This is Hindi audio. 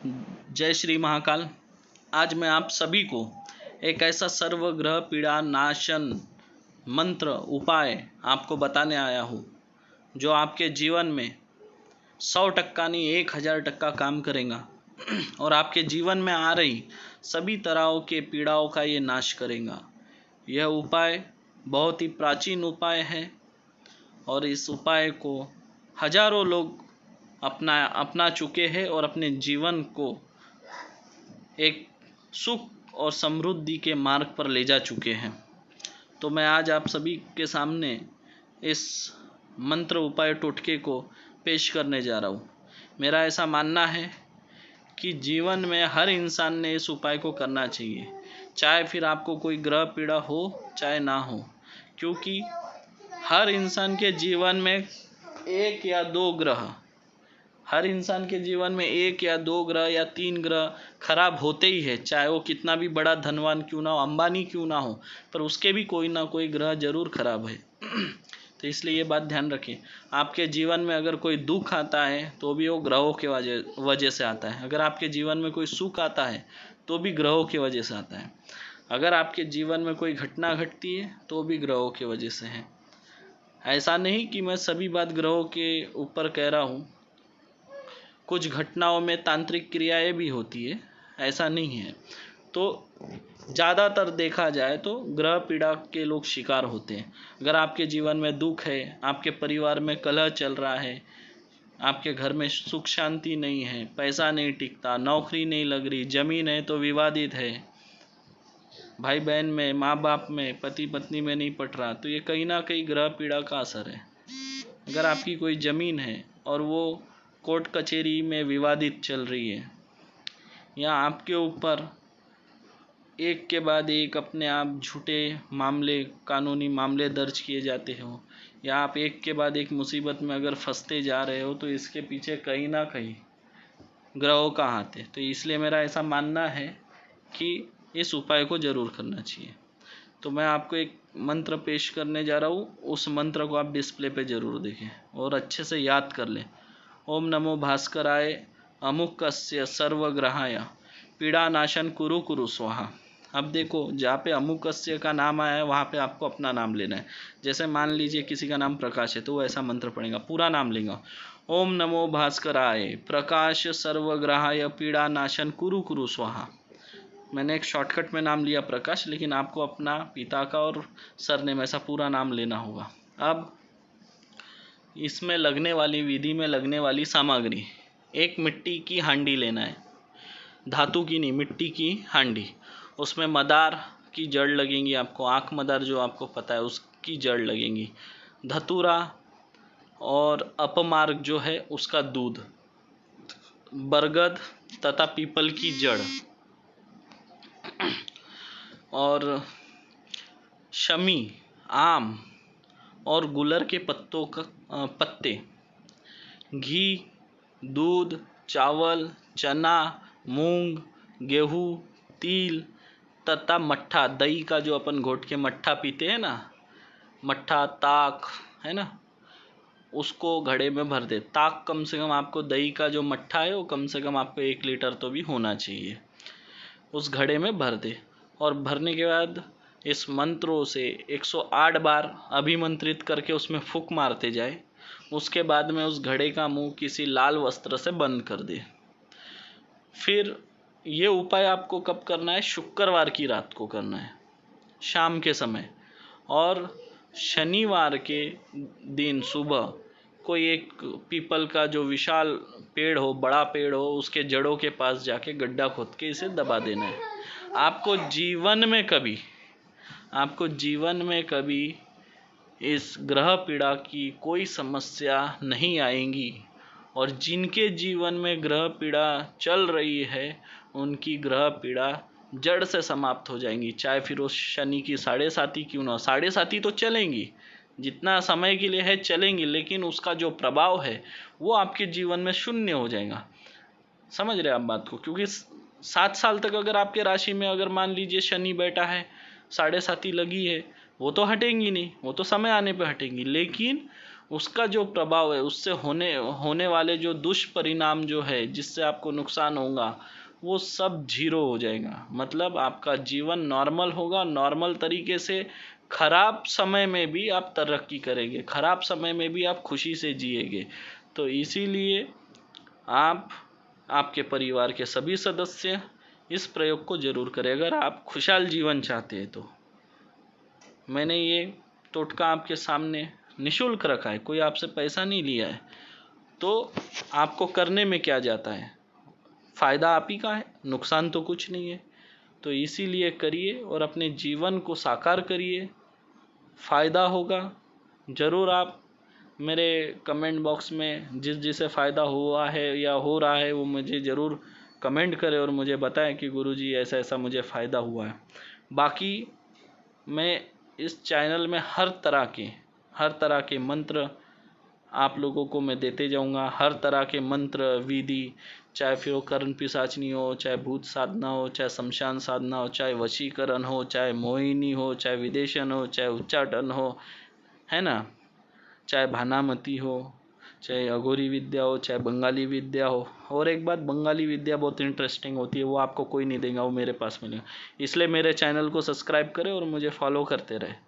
जय श्री महाकाल। आज मैं आप सभी को एक ऐसा सर्वग्रह पीड़ा नाशन मंत्र उपाय आपको बताने आया हूँ जो आपके जीवन में 100% नहीं 1000% काम करेगा और आपके जीवन में आ रही सभी तरह के पीड़ाओं का ये नाश करेगा। यह उपाय बहुत ही प्राचीन उपाय है और इस उपाय को हजारों लोग अपना चुके हैं और अपने जीवन को एक सुख और समृद्धि के मार्ग पर ले जा चुके हैं। तो मैं आज आप सभी के सामने इस मंत्र उपाय टोटके को पेश करने जा रहा हूँ। मेरा ऐसा मानना है कि जीवन में हर इंसान ने इस उपाय को करना चाहिए, चाहे फिर आपको कोई ग्रह पीड़ा हो चाहे ना हो, क्योंकि हर इंसान के जीवन में एक या दो ग्रह एक या दो ग्रह या 3 ग्रह खराब होते ही है। चाहे वो कितना भी बड़ा धनवान क्यों ना हो, अंबानी क्यों ना हो, पर उसके भी कोई ना कोई ग्रह जरूर खराब है। तो इसलिए ये बात ध्यान रखें। आपके जीवन में अगर कोई दुख आता है तो भी वो ग्रहों के वजह से आता है। अगर आपके जीवन में कोई सुख आता है तो भी ग्रहों की वजह से आता है। अगर आपके जीवन में कोई घटना घटती है तो भी ग्रहों की वजह से है। ऐसा नहीं कि मैं सभी बात ग्रहों के ऊपर कह रहा हूँ, कुछ घटनाओं में तांत्रिक क्रियाएं भी होती है, ऐसा नहीं है। तो ज़्यादातर देखा जाए तो ग्रह पीड़ा के लोग शिकार होते हैं। अगर आपके जीवन में दुख है, आपके परिवार में कलह चल रहा है, आपके घर में सुख शांति नहीं है, पैसा नहीं टिकता, नौकरी नहीं लग रही, जमीन है तो विवादित है, भाई बहन में, माँ बाप में, पति पत्नी में नहीं पट रहा, तो ये कहीं ना कहीं ग्रह पीड़ा का असर है। अगर आपकी कोई ज़मीन है और वो कोर्ट कचहरी में विवादित चल रही है, या आपके ऊपर एक के बाद एक अपने आप झूठे मामले, कानूनी मामले दर्ज किए जाते हो, या आप एक के बाद एक मुसीबत में अगर फंसते जा रहे हो, तो इसके पीछे कहीं ना कहीं ग्रहों का हाथ है। तो इसलिए मेरा ऐसा मानना है कि इस उपाय को ज़रूर करना चाहिए। तो मैं आपको एक मंत्र पेश करने जा रहा हूँ, उस मंत्र को आप डिस्प्ले पे ज़रूर देखें और अच्छे से याद कर लें। ओम नमो भास्कराय अमुकस्य सर्वग्रहाय पीड़ानाशन कुरु कुरु स्वाहा। अब देखो, जहाँ पे अमुकस्य का नाम आया है वहाँ पे आपको अपना नाम लेना है। जैसे मान लीजिए किसी का नाम प्रकाश है तो वो ऐसा मंत्र पढ़ेगा, पूरा नाम लेगा। ओम नमो भास्कराय प्रकाश सर्वग्रहाय पीड़ानाशन कुरु कुरु स्वाहा। मैंने एक शॉर्टकट में नाम लिया प्रकाश, लेकिन आपको अपना पिता का और सरनेम ऐसा पूरा नाम लेना होगा। अब इसमें लगने वाली विधि में लगने वाली सामग्री, एक मिट्टी की हांडी लेना है, धातु की नहीं, मिट्टी की हांडी। उसमें मदार की जड़ लगेंगी आपको, आँख मदार जो आपको पता है उसकी जड़ लगेंगी, धतूरा और अपमार्ग जो है उसका दूध, बरगद तथा पीपल की जड़ और शमी, आम और गुलर के पत्ते, घी, दूध, चावल, चना, मूंग, गेहूँ, तिल तथा मट्ठा, दही का जो अपन घोट के मट्ठा पीते हैं ना, मट्ठा ताक है ना, उसको घड़े में भर दे। ताक कम से कम आपको, दही का जो मट्ठा है वो कम से कम आपको 1 लीटर तो भी होना चाहिए, उस घड़े में भर दे। और भरने के बाद इस मंत्रों से 108 बार अभिमंत्रित करके उसमें फूंक मारते जाए। उसके बाद में उस घड़े का मुंह किसी लाल वस्त्र से बंद कर दे। फिर ये उपाय आपको कब करना है? शुक्रवार की रात को करना है, शाम के समय। और शनिवार के दिन सुबह कोई एक पीपल का जो विशाल पेड़ हो, बड़ा पेड़ हो, उसके जड़ों के पास जाके गड्ढा खोद के इसे दबा देना है। आपको जीवन में कभी इस ग्रह पीड़ा की कोई समस्या नहीं आएगी। और जिनके जीवन में ग्रह पीड़ा चल रही है उनकी ग्रह पीड़ा जड़ से समाप्त हो जाएंगी। चाहे फिर वो शनि की 7.5 क्यों ना, 7.5 तो चलेंगी, जितना समय के लिए है चलेंगी, लेकिन उसका जो प्रभाव है वो आपके जीवन में शून्य हो जाएगा। समझ रहे आप बात को? क्योंकि 7 साल तक अगर आपके राशि में अगर मान लीजिए शनि बैठा है, 7.5 लगी है, वो तो हटेंगी नहीं, वो तो समय आने पे हटेंगी, लेकिन उसका जो प्रभाव है, उससे होने वाले जो दुष्परिणाम जो है, जिससे आपको नुकसान होगा, वो सब जीरो हो जाएगा। मतलब आपका जीवन नॉर्मल होगा, नॉर्मल तरीके से खराब समय में भी आप तरक्की करेंगे, खराब समय में भी आप खुशी से जिएंगे। तो इसीलिए आप, आपके परिवार के सभी सदस्य इस प्रयोग को जरूर करें अगर आप खुशहाल जीवन चाहते हैं तो। मैंने ये टोटका आपके सामने निशुल्क रखा है, कोई आपसे पैसा नहीं लिया है। तो आपको करने में क्या जाता है, फ़ायदा आप ही का है, नुकसान तो कुछ नहीं है। तो इसीलिए करिए और अपने जीवन को साकार करिए, फ़ायदा होगा ज़रूर। आप मेरे कमेंट बॉक्स में जिसे फ़ायदा हुआ है या हो रहा है वो मुझे ज़रूर कमेंट करें और मुझे बताएं कि गुरुजी ऐसा ऐसा मुझे फ़ायदा हुआ है। बाकी मैं इस चैनल में हर तरह के मंत्र आप लोगों को मैं देते जाऊंगा, हर तरह के मंत्र विधि, चाहे फिर वो कर्ण पिशाचनी हो, चाहे भूत साधना हो, चाहे शमशान साधना हो, चाहे वशीकरण हो, चाहे मोहिनी हो, चाहे विदेशन हो, चाहे उच्चाटन हो, है ना, चाहे भानामती हो, चाहे अघोरी विद्या हो, चाहे बंगाली विद्या हो। और एक बात, बंगाली विद्या बहुत इंटरेस्टिंग होती है, वो आपको कोई नहीं देगा, वो मेरे पास मिलेगा। इसलिए मेरे चैनल को सब्सक्राइब करें और मुझे फॉलो करते रहे।